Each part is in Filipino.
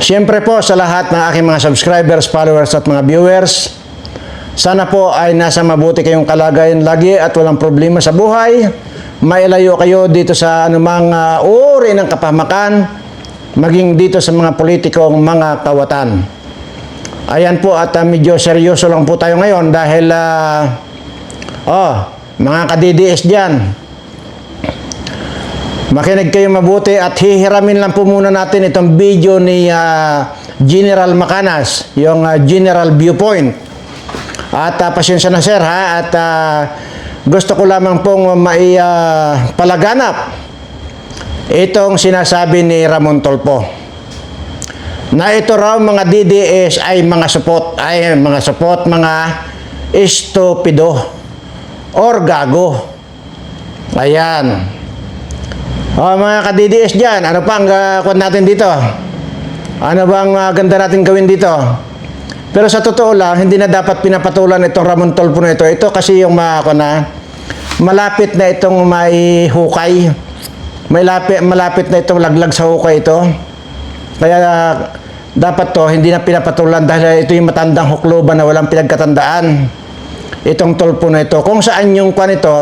Siyempre po sa lahat ng aking mga subscribers, followers at mga viewers, sana po ay nasa mabuti kayong kalagayan lagi at walang problema sa buhay. Mailayo kayo dito sa anumang uri ng kapahamakan, maging dito sa mga politikong mga kawatan. Ayan po at medyo seryoso lang po tayo ngayon dahil mga ka-DDS dyan, makinig kayo mabuti at hihiramin lang po muna natin itong video ni General Macanas, yung General Viewpoint. At pasensya na sir ha, at gusto ko lamang pong palaganap itong sinasabi ni Ramon Tulfo na ito raw mga DDS ay mga supot, mga estupido or gago. Ayan. Mga ka-DDS dyan, ano pa ang kuwan natin dito? Ano bang ganda natin gawin dito? Pero sa totoo lang, hindi na dapat pinapatulan itong Ramon Tulfo na ito. Ito kasi yung malapit na itong may hukay. Malapit na itong laglag sa hukay ito. Kaya dapat to hindi na pinapatulan dahil ito yung matandang hukluban na walang pinagkatandaan. Itong Tulfo na ito. Kung saan yung kwan ito,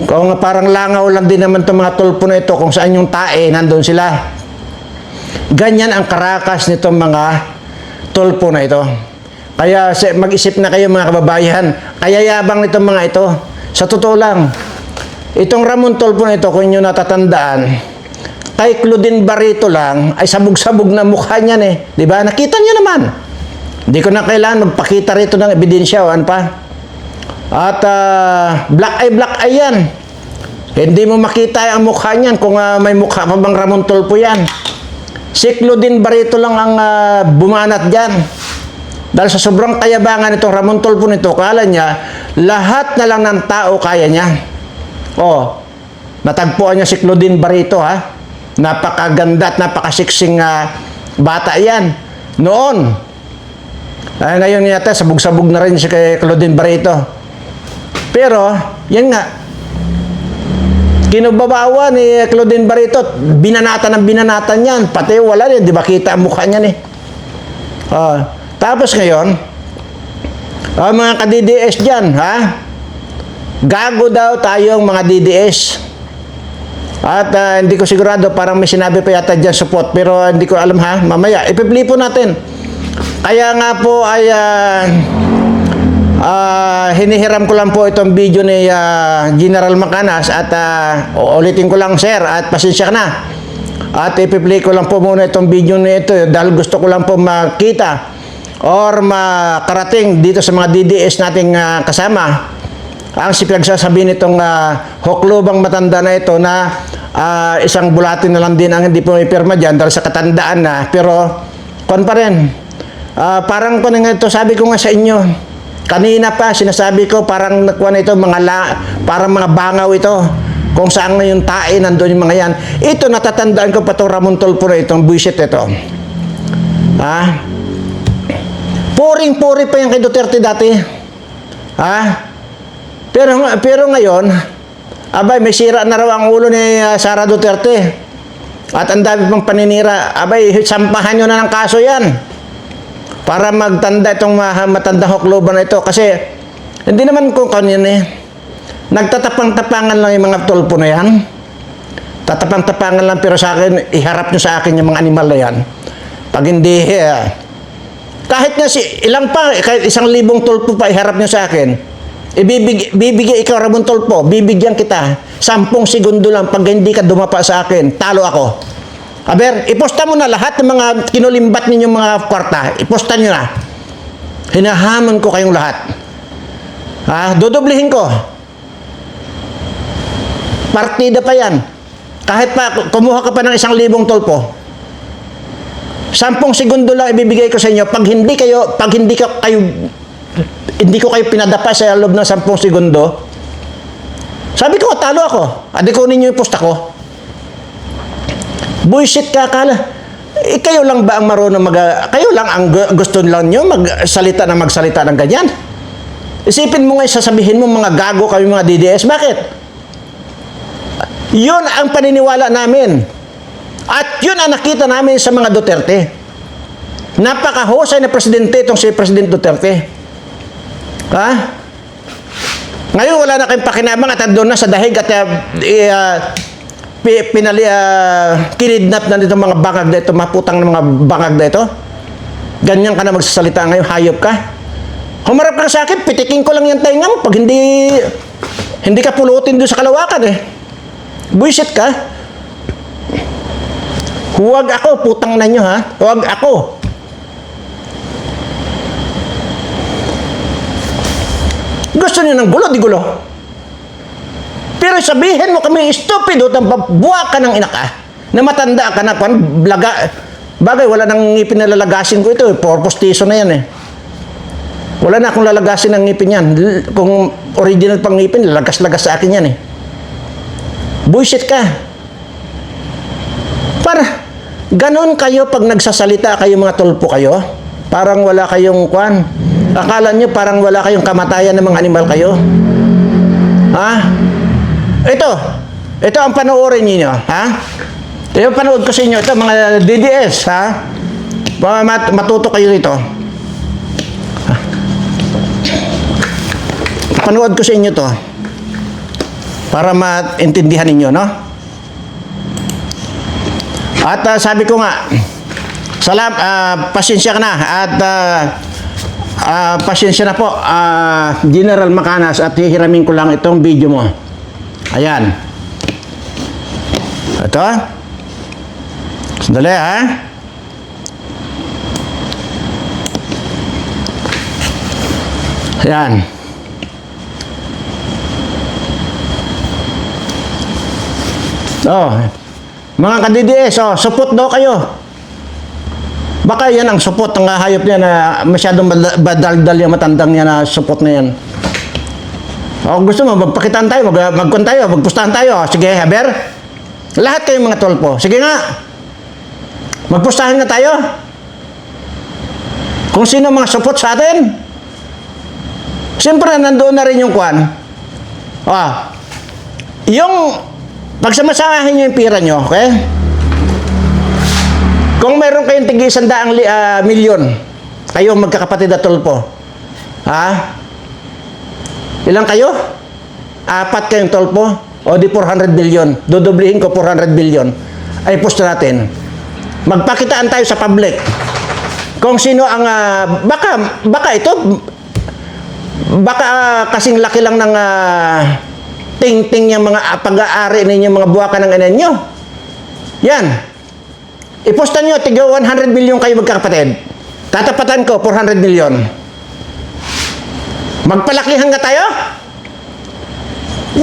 kung parang langaw lang din naman itong mga Tulfo na ito, kung saan yung tae, nandun sila. Ganyan ang karakas nitong mga Tulfo na ito. Kaya mag-isip na kayo mga kababayan. Kaya yabang nitong mga ito. Sa totoo lang, itong Ramon Tulfo na ito, kung inyo natatandaan, kay Claudine Barreto lang, ay sabog-sabog na mukha niyan eh. Diba? Nakita niyo naman. Hindi ko na kailangan magpakita rito ng ebidensya o ano pa. At black eye yan. Hindi mo makita ang mukha niyan kung may mukha pa bang Ramon Tulfo yan. Si Claudine Barreto lang ang bumanat dyan. Dahil sa sobrang kayabangan itong Ramon Tulfo nito, kala niya, lahat na lang ng tao kaya niya. Natagpuan niya si Claudine Barreto ha. Napakaganda at napakasiksing bata yan. Noon. Ngayon yata, sabog-sabog na rin si Claudine Barreto. Pero, yan nga, kinubabawa ni Claudine Barreto, binanatan yan. Pati wala rin, di ba kita ang mukha niyan eh. Tapos ngayon, mga ka-DDS dyan, ha? Gago daw tayong mga DDS. At hindi ko sigurado, parang may sinabi pa yata dyan support, pero hindi ko alam ha. Mamaya, ipiplipo natin. Kaya nga po ay hinihiram ko lang po itong video ni General Macanas at ulitin ko lang sir at pasensya ka na. At ipi-play ko lang po muna itong video na ito dahil gusto ko lang po makita or makarating dito sa mga DDS nating kasama ang pinagsasabi nitong huklubang matanda na ito na isang bulatin na lang din ang hindi po may pirma dyan dahil sa katandaan na, pero kon pa rin parang kung ito sabi ko nga sa inyo kanina pa, sinasabi ko, parang nakuha na ito, parang mga bangaw ito. Kung saan na yung tae, nandun yung mga yan. Ito, natatandaan ko pa itong Ramon Tulfo na itong buwisit ito. Puring-puri pa yan kay Duterte dati. Pero ngayon, abay, may sira na raw ang ulo ni Sara Duterte. At ang dami pang paninira. Abay, sampahan nyo na ng kaso yan. Para magtanda itong matanda hukluban na ito. Kasi, hindi naman kung kanyan eh. Nagtatapang-tapangan lang yung mga Tulfo na yan. Tatapang-tapangan lang, pero sa akin, iharap nyo sa akin yung mga animal na yan. Pag hindi, kahit nga ilang pa, kahit 1,000 Tulfo pa, iharap nyo sa akin. Bibigay ikaw, Ramon Tulfo, bibigyan kita. 10 segundo lang, pag hindi ka dumapa sa akin, talo ako. Aber, iposta mo na lahat ng mga kinulimbat ninyong mga kwarta. Iposta nyo na. Hinahamon ko kayong lahat. Dodoblihin ko. Partida pa yan. Kahit pa, kumuha ka pa ng 1,000 Tulfo. 10 segundo lang ibibigay ko sa inyo. Pag hindi ko kayo pinadapa sa loob ng 10 segundo, sabi ko, talo ako. Adi kunin nyo yung posta ko. Bullshit ka, kala. Kayo lang ba ang marunong kayo lang ang gusto lang nyo magsalita ng ganyan? Isipin mo ngayon, sasabihin mo mga gago kami mga DDS. Bakit? Yun ang paniniwala namin. At yun ang nakita namin sa mga Duterte. Napakahusay na presidente itong si President Duterte. Ha? Ngayon wala na kayong pakinabang at doon na sa dahig at kinidnap na dito mga bangag na ito, maputang ng mga bangag na ito. Ganyan ka na magsasalita ngayon, hayop ka. Humarap ka sa akin, pitikin ko lang yung tainga mo pag hindi ka pulutin doon sa kalawakan eh. Buisit ka. Huwag ako, putang na nyo ha. Huwag ako. Gusto niyo ng gulo, di gulo. Pero sabihin mo kami, stupido, buwa ka ng ina ka, na matanda ka na, blaga. Bagay, wala nang ngipin na lalagasin ko ito. Postiso na yan eh. Wala na akong lalagasin ng ngipin yan. Kung original pang ngipin, lalagas-lagas sa akin yan eh. Bullshit ka. Para, ganon kayo pag nagsasalita kayo mga tulpo kayo. Parang wala kayong kwan. Akala nyo parang wala kayong kamatayan ng mga animal kayo. Ha? Ito ang panoorin niyo, ha? Ito panood ko sa inyo, ito mga DDS, ha? Matuto kayo dito. Panood ko sa inyo to para maintindihan ninyo, no? At sabi ko nga, pasensya ka na at pasensya na po, General Macanas, at hihiramin ko lang itong video mo. Ayan. Ito. Sandali, ha? Ayan. Oh, mga ka-DDS, support daw kayo. Baka yan ang support ng hayop niya na masyadong badaldal yung matandang niya na support na yan. Gusto mo, magpakitaan tayo, magkun tayo, magpustahan tayo. Sige, haber. Lahat kayong mga tolpo. Sige nga. Magpustahan na tayo. Kung sino mga support sa atin. Siyempre, nandoon na rin yung kwan. Yung pagsamasahin nyo yung pira nyo, okay? Kung mayroon kayong tig-100 milyon, kayong magkakapatid at tulpo, ha? Ilang kayo? 4 kayong tulpo, o di 400 billion. Dodoblihin ko 400 billion. Ay posto natin. Magpakitaan tayo sa public. Kung sino ang, baka ito, kasing laki lang ng ting-ting yung mga pag-aari ninyo, mga buwakan ng anan nyo. Yan. Iposta nyo, tiga 100 billion kayo magkakapatid. Tatapatan ko, 400 million. Magpalakihan ka tayo?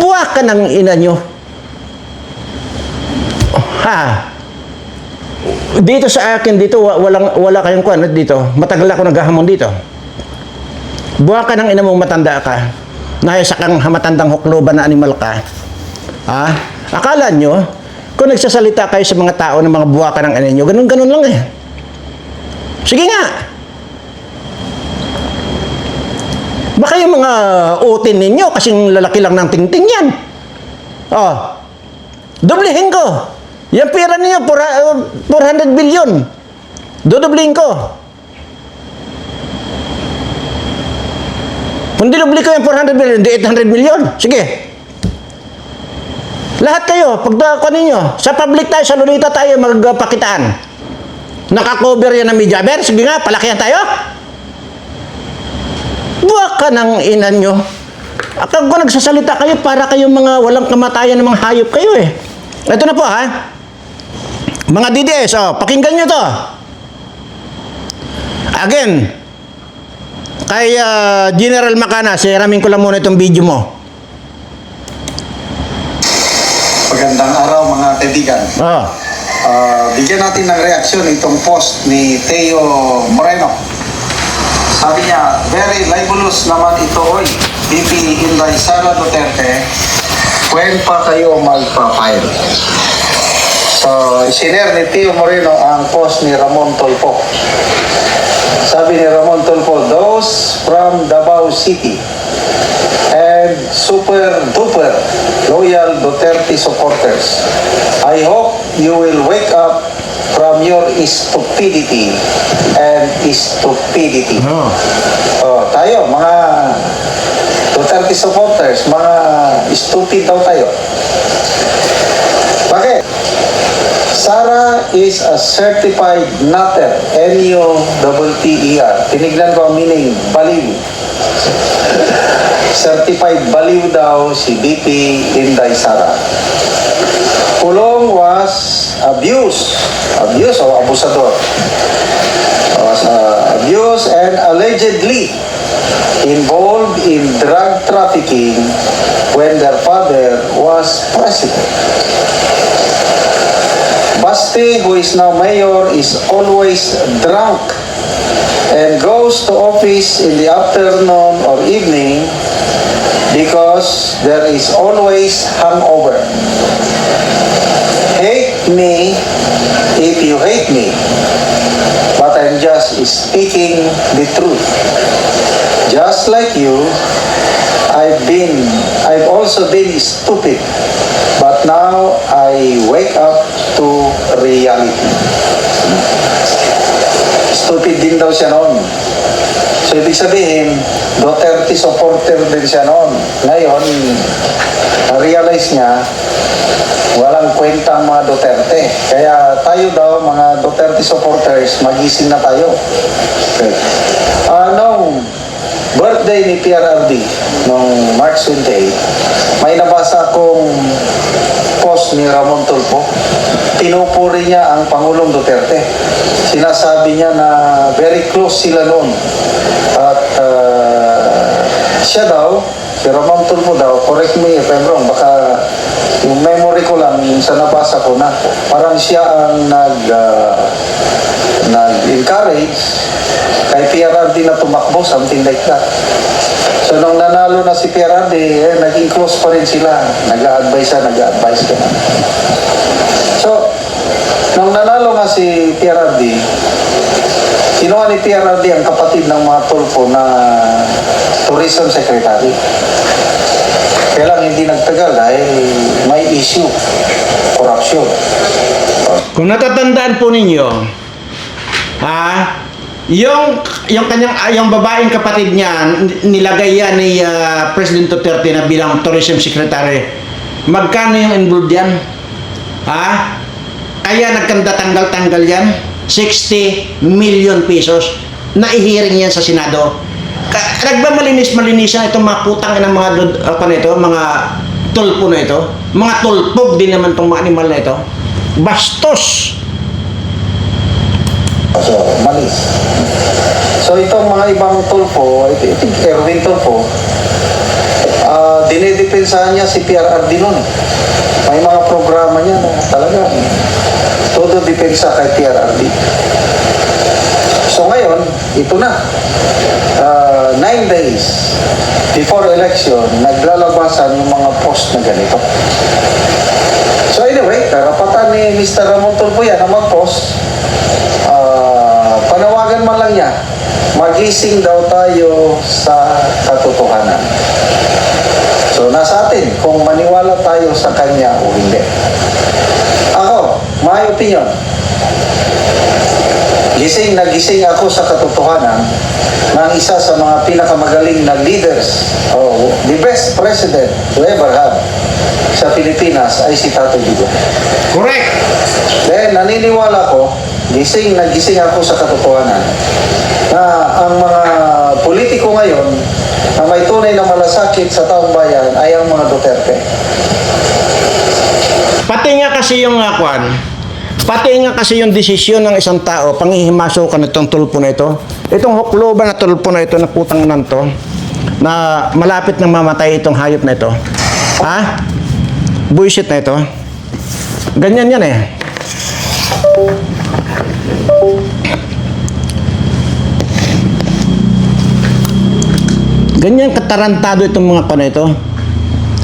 Buwakan ng ina nyo. Dito sa akin, dito, wala kayong kwan dito. Matagal ako naghahamon dito. Buwakan ng ina mong matanda ka. Nasa kang matandang hukloban na animal ka. Akala nyo, kung nagsasalita kayo sa mga tao ng mga buwakan ng ina nyo, ganun-ganun lang eh. Sige nga. Baka yung mga utin ninyo, kasing lalaki lang ng ting-ting yan. Doblihin ko. Yung pera ninyo, 400 billion. Dodoblihin ko. Kung dinubli ko yung 400 billion, di 800 million. Sige. Lahat kayo, pagdako ninyo, sa public tayo, sa lunita tayo, magpakitaan. Nakakover yan ng media. Sige nga, palakihan tayo. Buwak ka ng ina nyo. Kung nagsasalita kayo, para kayong mga walang kamatayan ng mga hayop kayo eh. Ito na po ha. Mga DDS, pakinggan nyo to. Again, kay General Macanas, hiramin ko lang muna itong video mo. Magandang araw mga kaibigan. Bigyan natin ng reaksyon itong post ni Teo Moreno. Sabi niya, very libelous naman ito, oy. BP Inday Sara Duterte, when pa kayo magpa-file? So, isinare ni Teo Moreno ang post ni Ramon Tulfo. Sabi ni Ramon Tulfo, those from Davao City and super duper loyal Duterte supporters, I hope you will wake up from your stupidity and stupidity. Tayo, mga Duterte supporters, mga stupid daw tayo. Bakit? Sara is a certified nutter. N-U-T-T-E-R. Tinignan ko ang meaning, baliw. Certified baliw daw si BP Inday Sara. Pulong was abuse o abusador. Was abused and allegedly involved in drug trafficking when their father was president. Basti, who is now mayor, is always drunk and goes to office in the afternoon or evening because there is always hangover. Hate me if you hate me, but I'm just speaking the truth. Just like you, I've also been stupid, but now I wake up to reality. Stupid din daw siya noon. So, ibig sabihin, Duterte supporter din siya noon. Ngayon, na-realize niya, walang kwentang mga Duterte. Kaya tayo daw, mga Duterte supporters, magising na tayo. Okay. Nung birthday ni PRRD, nung March 28, may nabasa akong post ni Ramon Tulfo. Pinupuri niya ang Pangulong Duterte. Sinasabi niya na very close sila noon. At siya daw, si Ramon Tulfo daw, correct me if I'm wrong, baka yung memory ko lang, yung sa nabasa ko na, parang siya ang nag-encourage kay PRRD na tumakbo, something like that. So, nung nanalo na si PRRD, naging close pa rin sila. Nag-a-advise ka na. So, nung nanalo nga si PRRD, kinuha ni PRRD ang kapatid ng mga Tulfo na tourism secretary. Kaya lang hindi nagtagal dahil may issue, corruption. Kung natatandaan po ninyo, yung babaeng kapatid niya, nilagay yan ni President Duterte na bilang tourism secretary. Magkano yung involved yan? Kaya nagkanda-tanggal-tanggal yan. 60 million pesos. Naihiring yan sa Senado. Nagmamalinis-malinisan itong mga putang ng mga mga tulpo na ito. Mga tulpog din naman itong mga animal na ito. Bastos! So, malis. So, itong mga ibang Tulfo, I think Erwin Tulfo, dinidepensahan niya si PRRD nun. May mga programa niya na talaga. Todo depensa kay PRRD. So, ngayon, ito na. 9 days before election, naglalabasan yung mga post na ganito. So, anyway, karapatan ni Mr. Ramon Tulfo yan na mag-post. Panawagan man lang niya, magising daw tayo sa katotohanan. So, nasa atin kung maniwala tayo sa kanya o hindi. Ako, my opinion, gising na gising ako sa katotohanan ng isa sa mga pinakamagaling na leaders o the best president to ever have sa Pilipinas ay si Tatay Digong. Correct! Then, naniniwala ko, gising na gising ako sa katotohanan na ang mga politiko ngayon na may tunay na malasakit sa taong bayan ay ang mga Duterte. Pati nga kasi yung pati nga kasi yung desisyon ng isang tao, panghihimasok itong tulpo na ito, itong hukloban na tulpo na ito, na putang nan to, na malapit nang mamatay itong hayop na ito. Bullshit na ito. Ganyan yan eh. Ganyan katarantado itong mga na ito.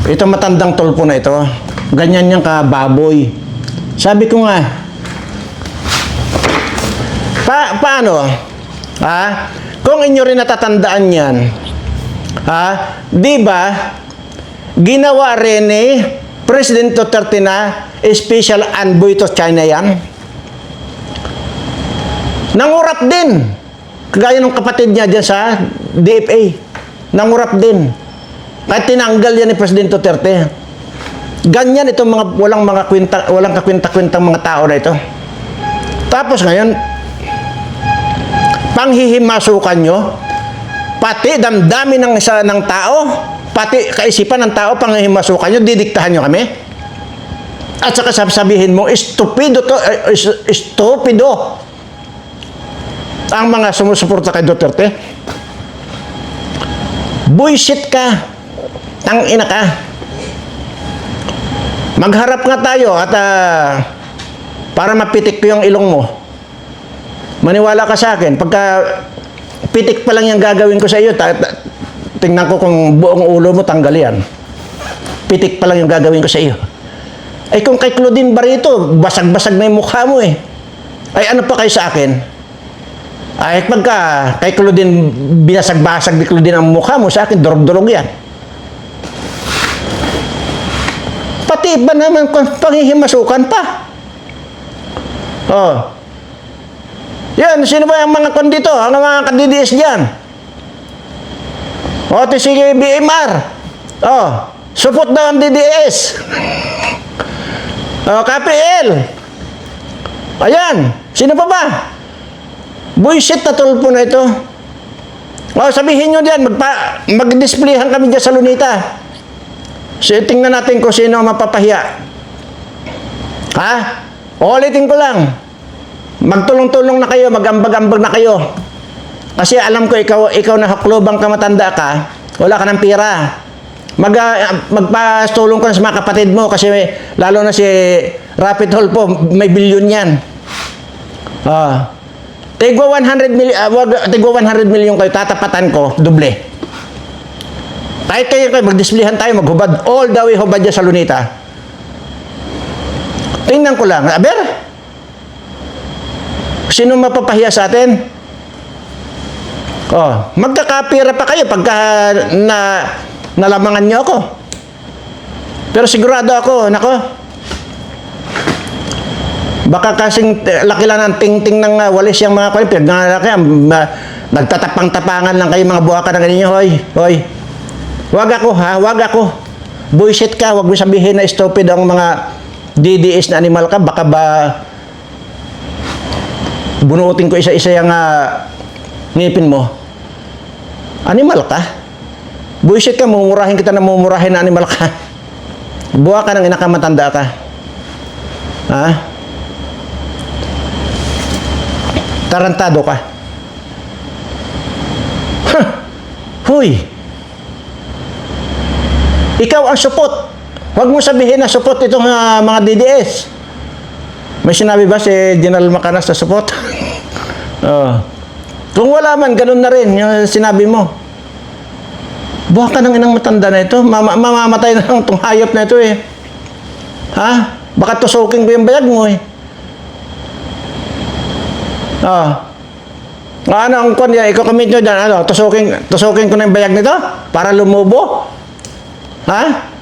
Itong matandang tulpo na ito. Ganyan yung kababoy. Sabi ko nga, paano? Kung inyo rin natatandaan yan, di ba, ginawa rin ni President Duterte na special envoy to China yan? Nangurap din. Kagaya ng kapatid niya dyan sa DFA. Nangurap din. Kahit tinanggal yan ni President Duterte. Ganyan itong mga walang kakwenta-kwentang mga tao na ito. Tapos ngayon, panghihimasukan nyo, pati damdamin ng tao, pati kaisipan ng tao, panghihimasukan nyo, didiktahan nyo kami. At saka sabihin mo, estupido ang mga sumusuporta kay Duterte. Buisit ka. Tangina ka. Magharap nga tayo at para mapitik ko yung ilong mo. Maniwala ka sa akin. Pagka pitik pa lang yung gagawin ko sa iyo, tingnan ko kung buong ulo mo tanggal yan. Pitik pa lang yung gagawin ko sa iyo. Ay kung kay Claudine Barreto, basag-basag na yung mukha mo eh. Ay ano pa kayo sa akin? Ay pagka kay Claudine, binasag-basag ni Claudine ang mukha mo, sa akin, durog-durog yan. Pati ba naman kung panghihimasukan pa? Oh. Yan, sino ba yung mga kondito? Ang mga kandidies dyan? O, sige, BMR. Oh, support daw ang DDS. Oh, KPL. Ayan, sino pa ba? Buisit na tulpo na ito. O, sabihin nyo dyan, mag-displayhan kami dyan sa Lunita. So, tingnan natin kung sino ang mapapahiya. Ha? Ulitin ko lang. Magtulong-tulong na kayo, mag-ambag-ambag na kayo. Kasi alam ko, ikaw na haklubang kamatanda ka, wala ka ng pira. Magpastulong ko na sa mga kapatid mo kasi lalo na si Rapid Tulpo, may bilyon yan. Tigwa 100 million kayo, tatapatan ko, doble. Kahit kayo mag-displayhan tayo, maghubad, all the way hubad dyan sa Lunita. Tingnan ko lang, aber, sino mapapahiya sa atin? Magkakapira pa kayo pagka nalamangan nyo ako. Pero sigurado ako, nako, baka kasing laki lang ng ting-ting ng walis yung mga kwalipid. Nagtatapang-tapangan lang kayo mga buwaka na ganyan. Hoy. Wag ako ha, wag ako. Buisit ka, wag mo sabihin na stupid ang mga DDS na animal ka. Baka ba bunuotin ko isa-isa yung ngipin mo. Animal ka? Buisit ka, mumurahin kita na mumurahin na animal ka. Buwaka ng inakamatanda ka. Ha? Tarantado ka. Huy! Ikaw ang support. Huwag mo sabihin na support itong mga DDS. May sinabi ba si General Macanas na support? Kung wala man, ganun na rin yung sinabi mo. Buha ka ng inang matanda na ito. Mamamatay na lang itong hayop na ito eh. Ha? Baka tusukin ko yung bayag mo eh. Ano ang kon yan? Ikaw commit nyo dyan. Ano? Tusukin ko na yung bayag nito? Para lumubo? Ha?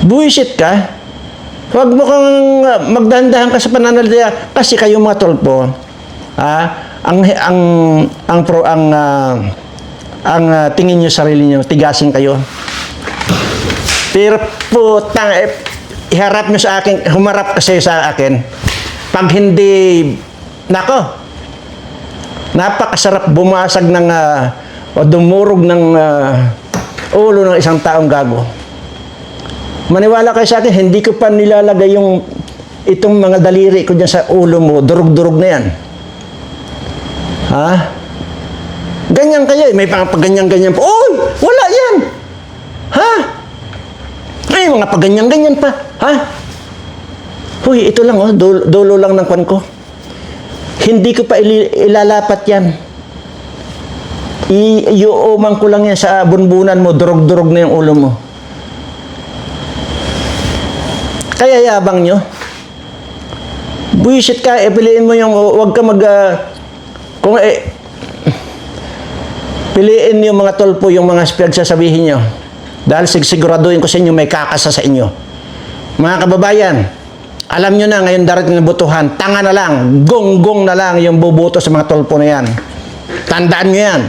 Buisit ka? Huwag mo kang magdahan-dahan ka sa pananalita kasi kayo mga tulpo. Ang tingin nyo sarili nyo, tigasin kayo. Pero putang, iharap nyo sa akin, humarap kasi sa akin. Pag hindi, nako, napakasarap bumasag ng, o dumurog ng ulo ng isang taong gago. Maniwala kayo sa akin, hindi ko pa nilalagay itong mga daliri ko dyan sa ulo mo, durug-durug na yan. Ha? Ganyan kayo, may pag-ganyan-ganyan pa. Uy, wala yan. Ha? Ay, mga pag-ganyan-ganyan pa. Ha? Uy, ito lang, dulo lang ng kwan ko. Hindi ko pa ilalapat yan. Iuumang ko lang yan sa bunbunan mo, durog-durog na yung ulo mo. Kaya yabang nyo. Buisit ka, piliin mo yung, huwag ka piliin yung mga tulpo, yung mga pinagsasabihin nyo. Dahil siguraduhin ko sa inyo, may kakasa sa inyo. Mga kababayan, Alam nyo na, ngayon darating na botohan, tanga na lang, gonggong na lang yung boboto sa mga tulpo na yan. Tandaan nyo yan.